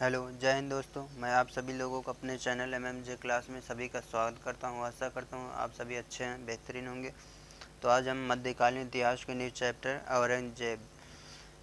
Hello, जय हिंद दोस्तों। मैं आप सभी लोगों को अपने चैनल एमएमजे क्लास में सभी का स्वागत करता हूं। आशा करता हूं आप सभी अच्छे हैं, बेहतरीन होंगे। तो आज हम मध्यकालीन इतिहास के न्यू चैप्टर औरंगजेब,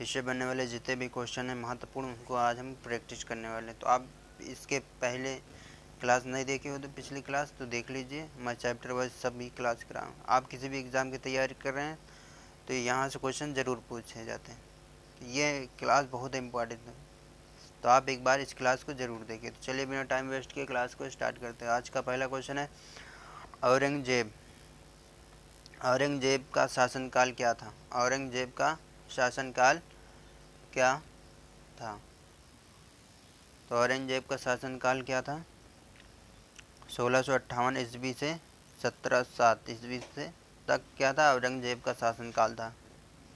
इससे बनने वाले जितने भी क्वेश्चन हैं महत्वपूर्ण, उनको आज हम प्रैक्टिस करने वाले हैं। तो आप इसके पहले क्लास नहीं देखे हो तो पिछली क्लास तो देख लीजिए। मैं चैप्टर वाइज सभी क्लास कर रहा हूँ। आप किसी भी एग्ज़ाम की तैयारी कर रहे हैं तो यहाँ से क्वेश्चन ज़रूर पूछे जाते हैं। तो ये क्लास बहुत इम्पोर्टेंट है, तो आप एक बार इस क्लास को ज़रूर देखिए। तो चलिए बिना टाइम वेस्ट किए क्लास को स्टार्ट करते हैं। आज का पहला क्वेश्चन है औरंगजेब। औरंगजेब का शासनकाल क्या था? औरंगजेब का शासनकाल क्या था? तो औरंगजेब का शासनकाल क्या था? 1658 ईस्वी से 1707 ईस्वी से तक क्या था? औरंगजेब का शासनकाल था।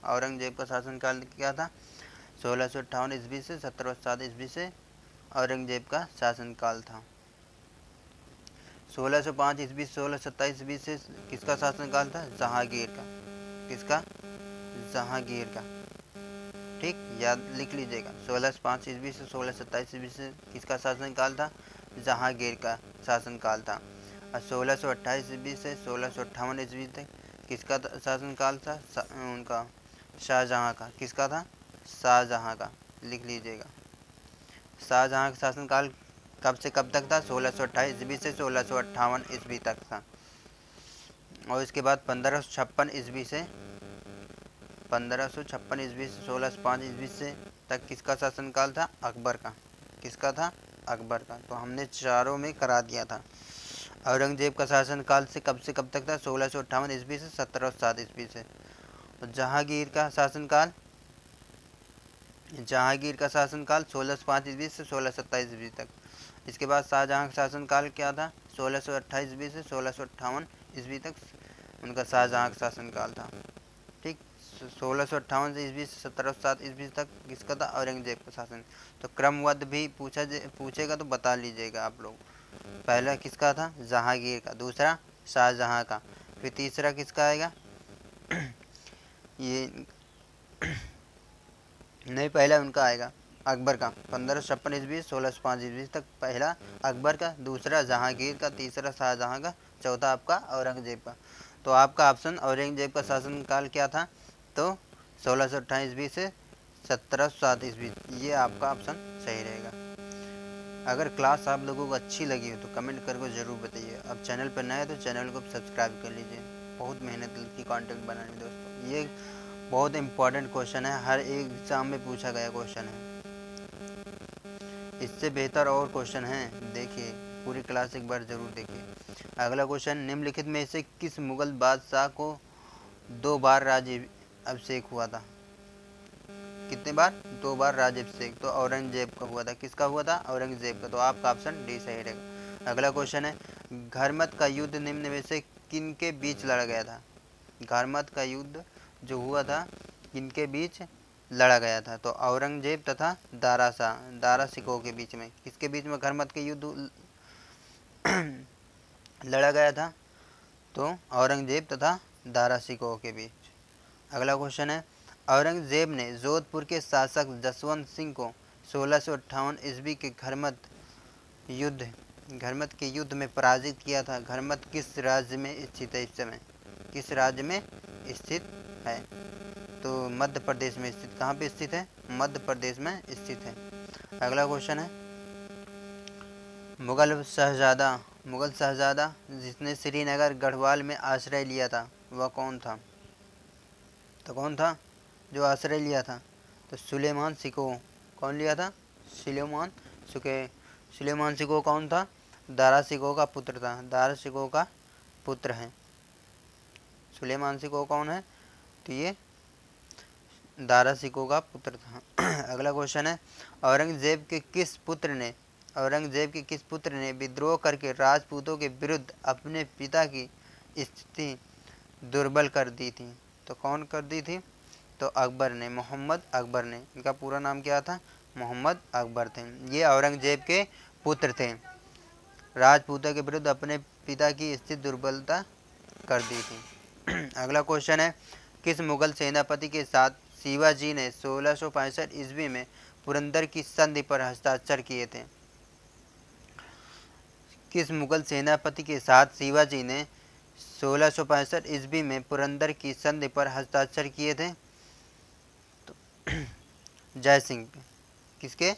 औरंगजेब का शासनकाल क्या था? 1658 ईस्वी से 1707 ईस्वी से औरंगजेब का शासनकाल था। 1605 ईस्वी 1627 ईस्वी से किसका शासनकाल था? जहांगीर का। किसका? जहांगीर का। ठीक, याद लिख लीजिएगा। 1605 ईस्वी से 1627 ईस्वी से किसका शासनकाल था? जहांगीर का शासनकाल था। और 1628 ईस्वी से 1658 ईस्वी तक किसका शासनकाल था? उनका शाहजहाँ का। किसका था? शाहजहाँ का। लिख लीजिएगा। शाहजहाँ का शासनकाल कब से कब तक था? 1628 ईस्वी से 1658 ईस्वी तक था। और इसके बाद 1556 ईस्वी से 1605 ईस्वी से तक किसका शासनकाल था? अकबर का। किसका था? अकबर का। तो हमने चारों में करा दिया था। औरंगजेब का शासनकाल से कब तक था? 1658 ईस्वी से 1707 ईस्वी से। और जहांगीर का शासनकाल 1605 ईस्वी से 1627 ईस्वी तक। इसके बाद शाहजहाँ का शासनकाल क्या था? 1628 ईस्वी से 1658 ईस्वी तक उनका शाहजहाँ का शासनकाल था। ठीक, 1658 ईस्वी से 1707 ईस्वी तक किसका था? औरंगजेब का शासन। तो क्रमबद्ध भी पूछेगा तो बता लीजिएगा आप लोग। पहला किसका था? जहांगीर का। दूसरा शाहजहाँ का। फिर तीसरा किसका आएगा? ये नहीं, पहला उनका आएगा अकबर का। 1556 ईस्वी 1605 ईस्वी तक पहला अकबर का, दूसरा जहांगीर का, तीसरा शाहजहाँ का, चौथा आपका औरंगजेब का। तो आपका ऑप्शन औरंगजेब का शासनकाल क्या था? तो 1628 ईस्वी से 1707 ईस्वी, ये आपका ऑप्शन सही रहेगा। अगर क्लास आप लोगों को अच्छी लगी हो तो कमेंट करके ज़रूर बताइए। अब चैनल पर नए तो चैनल को सब्सक्राइब कर लीजिए। बहुत मेहनत लगती कंटेंट बनाने में दोस्तों। ये बहुत इंपॉर्टेंट क्वेश्चन है, हर एक एग्ज़ाम में पूछा गया क्वेश्चन है। इससे बेहतर और क्वेश्चन हैं, देखिए पूरी क्लास एक बार ज़रूर देखिए। अगला क्वेश्चन, निम्नलिखित में से किस मुगल बादशाह को 2 बार राज्य अभिषेक हुआ था? कितने बार? 2 बार राज्य अभिषेक। तो औरंगजेब का हुआ था। किसका हुआ था? औरंगजेब का। तो आपका ऑप्शन डी सही रहेगा। अगला क्वेश्चन है, घरमत का युद्ध निम्न में से किन के बीच लड़ा गया था? घरमत का युद्ध जो हुआ था किनके बीच लड़ा गया था? तो औरंगजेब तथा दारा सिकोह के बीच में। किसके बीच में घरमत के युद्ध लड़ा गया था? तो औरंगजेब तथा दारा सिकोह के बीच। अगला क्वेश्चन है, औरंगजेब ने जोधपुर के शासक जसवंत सिंह को 1658 ईस्वी के घरमत के युद्ध में पराजित किया था। घरमत किस राज्य में स्थित है इस समय? किस राज्य में स्थित है? तो मध्य प्रदेश में स्थित। कहाँ पे स्थित है? मध्य प्रदेश में स्थित है। अगला क्वेश्चन है, मुगल शहजादा जिसने श्रीनगर गढ़वाल में आश्रय लिया था वह कौन था? तो कौन था जो आश्रय लिया था? तो सुलेमान सिकोह। कौन लिया था? सुलेमान सिकोह कौन था? दारा सिकोह का पुत्र था। दारा सिकोह का पुत्र है। सुलेमान सिकोह कौन है? तो ये दारा सिकोह का पुत्र था। अगला क्वेश्चन है, औरंगजेब के किस पुत्र ने विद्रोह करके राजपूतों के विरुद्ध अपने पिता की स्थिति दुर्बल कर दी थी? तो कौन कर दी थी? तो अकबर ने, मोहम्मद अकबर ने। इनका पूरा नाम क्या था? मोहम्मद अकबर थे। ये औरंगजेब के पुत्र थे। राजपूतों के विरुद्ध अपने पिता की स्थिति दुर्बलता कर दी थी। अगला क्वेश्चन है, किस मुगल सेनापति के साथ शिवाजी ने 1665 ईस्वी में पुरंदर की संधि पर हस्ताक्षर किए थे? किस मुगल सेनापति के साथ शिवाजी ने 1665 ईस्वी में पुरंदर की संधि पर हस्ताक्षर किए थे? तो जय सिंह। किसके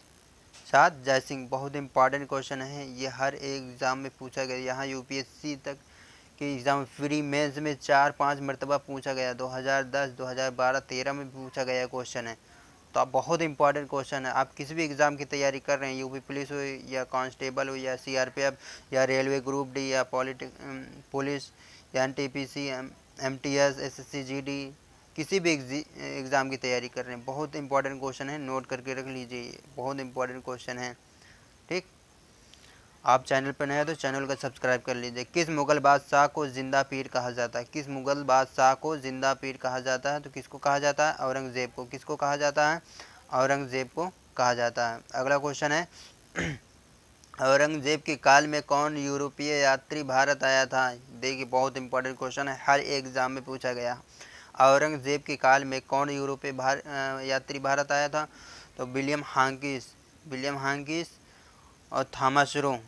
साथ? जय सिंह। बहुत इंपॉर्टेंट क्वेश्चन है ये, हर एग्ज़ाम में पूछा गया। यहाँ यूपीएससी तक के एग्ज़ाम फ्री मेंस में 4-5 मरतबा पूछा गया। 2010, 2012, 13 में पूछा गया क्वेश्चन है। तो आप बहुत इंपॉर्टेंट क्वेश्चन है। आप किसी भी एग्ज़ाम की तैयारी कर रहे हैं, यूपी पुलिस हो या कांस्टेबल हो या सीआरपीएफ या रेलवे ग्रुप डी या पुलिस या एनटीपीसी, एमटीएस, एसएससी, जीडी, किसी भी एग्ज़ाम की तैयारी कर रहे हैं, बहुत इंपॉर्टेंट क्वेश्चन है, नोट करके रख लीजिए। बहुत इंपॉर्टेंट क्वेश्चन है। ठीक, आप चैनल पर नए हैं तो चैनल को सब्सक्राइब कर लीजिए। किस मुग़ल बादशाह को जिंदा पीर कहा जाता है? किस मुग़ल बादशाह को जिंदा पीर कहा जाता है? तो किसको कहा जाता है? औरंगज़ेब को। किसको कहा जाता है? औरंगज़ेब को कहा जाता है। अगला क्वेश्चन है औरंगज़ेब के काल में कौन यूरोपीय यात्री भारत आया था? देखिए बहुत इंपॉर्टेंट क्वेश्चन है, हर एग्ज़ाम में पूछा गया। औरंगज़ेब के काल में कौन यूरोपीय यात्री भारत आया था? तो विलियम हांकिस और थॉमस रो,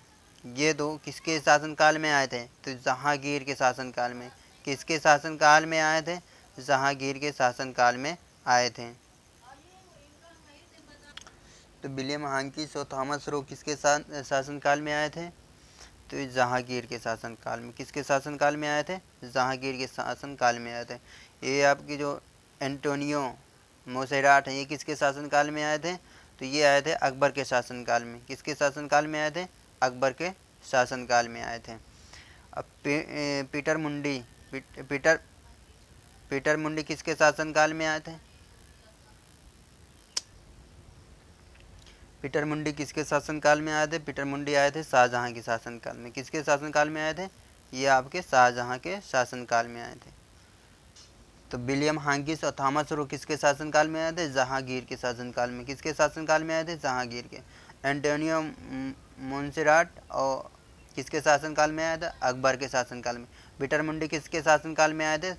ये दो किसके शासनकाल में आए थे? तो जहांगीर के शासनकाल में। किसके शासनकाल में आए थे? जहांगीर के शासनकाल में आए थे। तो विलियम हांकिस और थॉमस रो किसके शासनकाल में आए थे? तो जहांगीर के शासनकाल में। किसके शासनकाल में आए थे? जहांगीर के शासनकाल में आए थे। ये आपकी जो एंटोनियो मोसेराट है, ये किसके शासनकाल में आए थे? तो ये आए थे अकबर के शासनकाल में। किसके शासनकाल में आए थे? अकबर के शासनकाल में आए थे। अब पीटर मुंडी किसके शासनकाल में आए थे? पीटर मुंडी किसके शासनकाल में आए थे? पीटर मुंडी आए थे शाहजहां के शासनकाल में। किसके शासनकाल में आए थे? ये आपके शाहजहां के शासनकाल में आए थे। तो विलियम हांकिस और थॉमस रो किसके शासनकाल में आए थे? जहांगीर के शासनकाल में। किसके शासनकाल में आए थे? जहांगीर के। एंटोनियो मोंसेराट और किसके शासनकाल में आए थे? अकबर के शासनकाल में। पीटर मुंडी किसके शासनकाल में आए थे?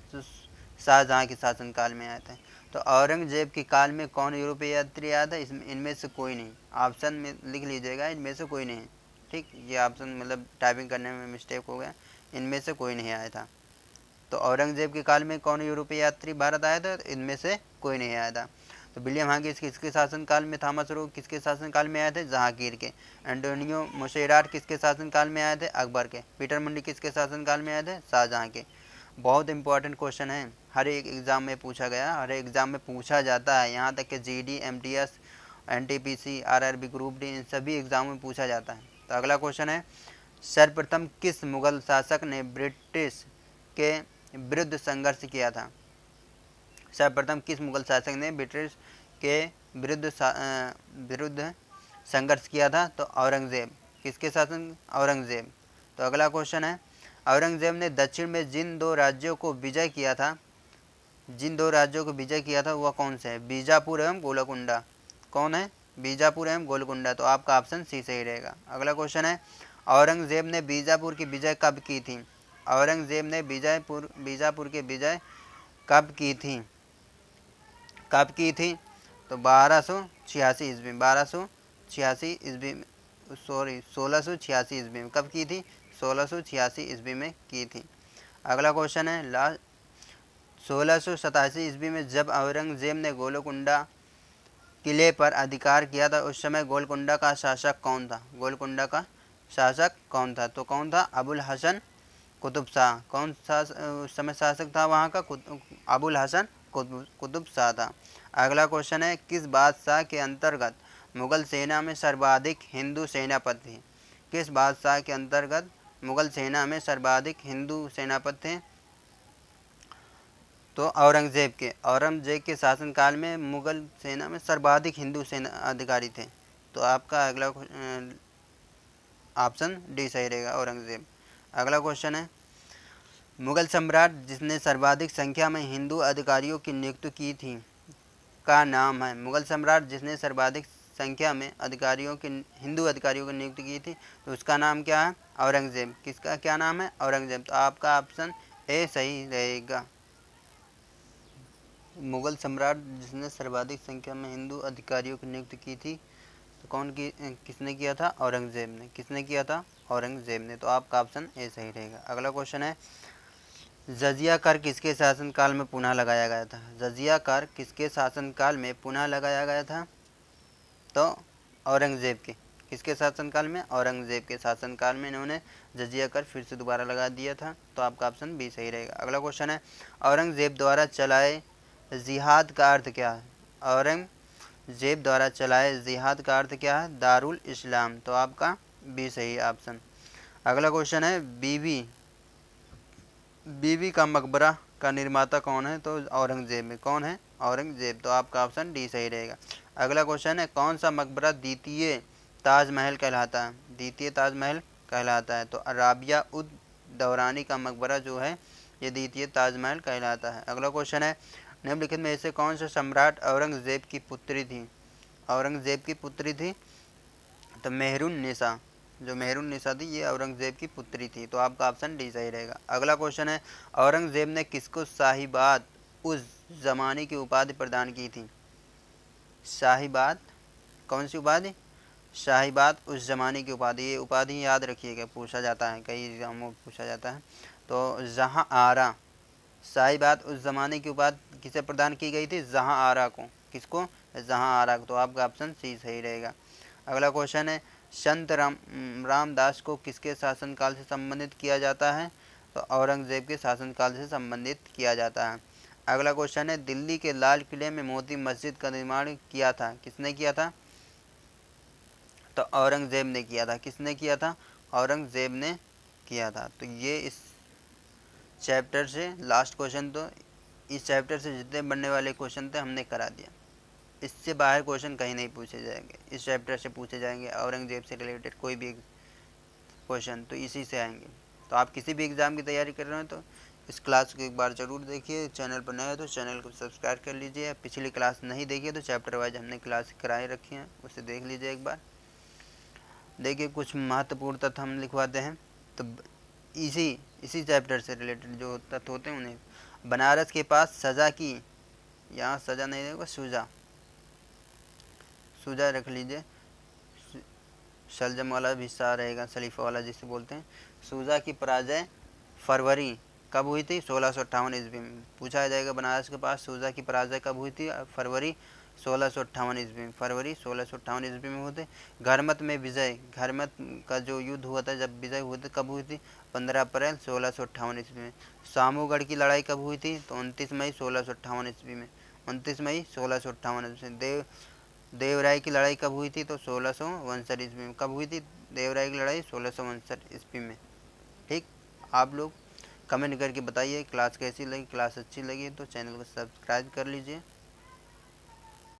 शाहजहां के शासनकाल में आए थे। तो औरंगजेब के काल में कौन यूरोपीय यात्री आया था? इनमें से कोई नहीं। ऑप्शन में लिख लीजिएगा, इनमें से कोई नहीं। ठीक, ये ऑप्शन मतलब टाइपिंग करने में मिस्टेक हो गया, इनमें से कोई नहीं आया था। तो औरंगजेब के काल में कौन यूरोपीय यात्री भारत आया था? इनमें से कोई नहीं आया था। तो विलियम हांकिस किसके शासनकाल में? थॉमस रो किसके शासनकाल में आए थे? जहांगीर के। एंटोनियो मोसेराट किसके शासनकाल में आए थे? अकबर के। पीटर मुंडी किसके शासनकाल में आए थे? शाहजहां के। बहुत इंपॉर्टेंट क्वेश्चन है, हर एक एग्ज़ाम में पूछा गया, हर एक एग्ज़ाम में पूछा जाता है। यहाँ तक कि GD, MTS, NTPC, RRB group D, इन सभी एग्ज़ाम में पूछा जाता है। तो अगला क्वेश्चन है सर्वप्रथम किस मुग़ल शासक ने ब्रिटिश के विरुद्ध संघर्ष किया था? सर्वप्रथम किस मुग़ल शासक ने ब्रिटिश के विरुद्ध संघर्ष किया था? तो औरंगज़ेब। किसके शासन? औरंगज़ेब। तो अगला क्वेश्चन है औरंगज़ेब ने दक्षिण में जिन दो राज्यों को विजय किया था, वह कौन से है? बीजापुर एवं गोलकुंडा। कौन है? बीजापुर एवं गोलकुंडा। तो आपका ऑप्शन सी सही रहेगा। अगला क्वेश्चन है औरंगज़ेब ने बीजापुर की विजय कब की थी? औरंगज़ेब ने बीजापुर की विजय कब की थी? तो 1286 ईस्वी में। 1286 ईस्वी में, सॉरी 1686 ईस्वी में। कब की थी? 1686 ईस्वी में की थी। अगला क्वेश्चन है 1687 ईस्वी में जब औरंगज़ेब ने गोलकुंडा किले पर अधिकार किया था, उस समय गोलकुंडा का शासक कौन था? गोलकुंडा का शासक कौन था? तो कौन था? अबुल हसन कुतुब शाह। कौन सा उस समय शासक था वहाँ का? अबुल हसन कुतुब शाह था। अगला क्वेश्चन है किस बादशाह के अंतर्गत मुग़ल सेना में सर्वाधिक हिंदू सेनापति थे? किस बादशाह के अंतर्गत मुग़ल सेना में सर्वाधिक हिंदू सेनापति थे? तो औरंगजेब के शासनकाल में मुग़ल सेना में सर्वाधिक हिंदू सेना अधिकारी थे। तो आपका अगला ऑप्शन डी सही रहेगा, औरंगजेब। अगला क्वेश्चन है मुग़ल सम्राट जिसने सर्वाधिक संख्या में हिंदू अधिकारियों की नियुक्ति की थी का नाम है? मुग़ल सम्राट जिसने सर्वाधिक संख्या में हिंदू अधिकारियों की नियुक्ति की थी, तो उसका नाम क्या है? औरंगजेब। किसका क्या नाम है? औरंगजेब। तो आपका ऑप्शन ए सही रहेगा। मुगल सम्राट जिसने सर्वाधिक संख्या में हिंदू अधिकारियों की नियुक्ति की थी, तो किसने किया था? औरंगजेब ने। किसने किया था? औरंगजेब ने। तो आपका ऑप्शन ए सही रहेगा। अगला क्वेश्चन है, जजिया कर किसके शासनकाल में पुनः लगाया गया था? जजिया कर किसके शासनकाल में पुनः लगाया गया था? तो औरंगजेब के। किसके शासनकाल में? औरंगजेब के शासनकाल में इन्होंने जजिया कर फिर से दोबारा लगा दिया था। तो आपका ऑप्शन बी सही रहेगा। अगला क्वेश्चन है, औरंगजेब द्वारा चलाए जिहाद का अर्थ क्या है? औरंगजेब द्वारा चलाए जिहाद का अर्थ क्या है? दारुल इस्लाम। तो आपका बी सही ऑप्शन। अगला क्वेश्चन है, बीबी का मकबरा का निर्माता कौन है? तो औरंगजेब में। कौन है? औरंगजेब। तो आपका ऑप्शन डी सही रहेगा। अगला क्वेश्चन है, कौन सा मकबरा द्वितीय ताजमहल कहलाता है? द्वितीय ताजमहल कहलाता है। तो राबिया उद दौरानी का मकबरा जो है ये द्वितीय ताजमहल कहलाता है। अगला क्वेश्चन है, निम्नलिखित में से कौन सा सम्राट औरंगजेब की पुत्री थी? औरंगजेब की पुत्री थी तो मेहरुन्निसा। जो मेहरुन्निसा थी ये औरंगजेब की पुत्री थी। तो आपका ऑप्शन डी सही रहेगा। अगला क्वेश्चन है, औरंगजेब ने किसको साहिबात उस जमाने की उपाधि प्रदान की थी? साहिबात, कौन सी उपाधि? शाहीबाद उस जमाने की उपाधि। ये उपाधि याद रखिएगा, पूछा जाता है, कई एग्जामों में पूछा जाता है। तो जहाँ आरा, शाहीबाद उस जमाने की उपाधि किसे प्रदान की गई थी? जहाँ आरा को। किसको? जहाँ आरा को। तो आपका ऑप्शन सी सही रहेगा। अगला क्वेश्चन है, संत रामदास को किसके शासनकाल से संबंधित किया जाता है? तो औरंगजेब के शासनकाल से संबंधित किया जाता है। अगला क्वेश्चन है, दिल्ली के लाल किले में मोती मस्जिद का निर्माण किया था, किसने किया था? तो औरंगजेब ने किया था। किसने किया था? औरंगजेब ने किया था। तो ये इस चैप्टर से लास्ट क्वेश्चन, तो इस चैप्टर से जितने बनने वाले क्वेश्चन थे हमने करा दिया। इससे बाहर क्वेश्चन कहीं नहीं पूछे जाएंगे, इस चैप्टर से पूछे जाएंगे। औरंगजेब से रिलेटेड कोई भी क्वेश्चन तो इसी से आएंगे। तो आप किसी भी एग्ज़ाम की तैयारी कर रहे हो तो इस क्लास को एक बार ज़रूर देखिए। चैनल पर नए हो तो चैनल को सब्सक्राइब कर लीजिए। पिछली क्लास नहीं देखिए तो चैप्टर वाइज हमने क्लास कराए रखी हैं, उसे देख लीजिए एक बार। देखिए कुछ महत्वपूर्ण तथ्य हम लिखवाते हैं। तो इसी इसी चैप्टर से रिलेटेड जो तथ्य होते हैं उन्हें, बनारस के पास सजा की, यहाँ सजा नहीं रहेगा, सुजा, सुजा रख लीजिए। शलजम वाला भी सा रहेगा, सलीफा वाला जिसे बोलते हैं। सुजा की पराजय फरवरी कब हुई थी? 1658 ईस्वी में। पूछा जाएगा बनारस के पास सुजा की पराजय कब हुई थी? फरवरी 1658 ईस्वी में। फरवरी 1658 ईस्वी में हुए थे। घरमत में विजय, घरमत का जो युद्ध हुआ था, जब विजय हुए थे, कब हुई थी? 15 अप्रैल 1658 ईस्वी में। सामूगढ़ की लड़ाई कब हुई थी? तो 29 मई 1658 ईस्वी में। 29 मई 1658 ईस्वी में। देवराय की लड़ाई कब हुई थी? तो 1659 ईस्वी में। कब हुई थी देवराय की लड़ाई? 1659 ईस्वी में। ठीक, आप लोग कमेंट करके बताइए क्लास कैसी लगी। क्लास अच्छी लगी तो चैनल को सब्सक्राइब कर लीजिए।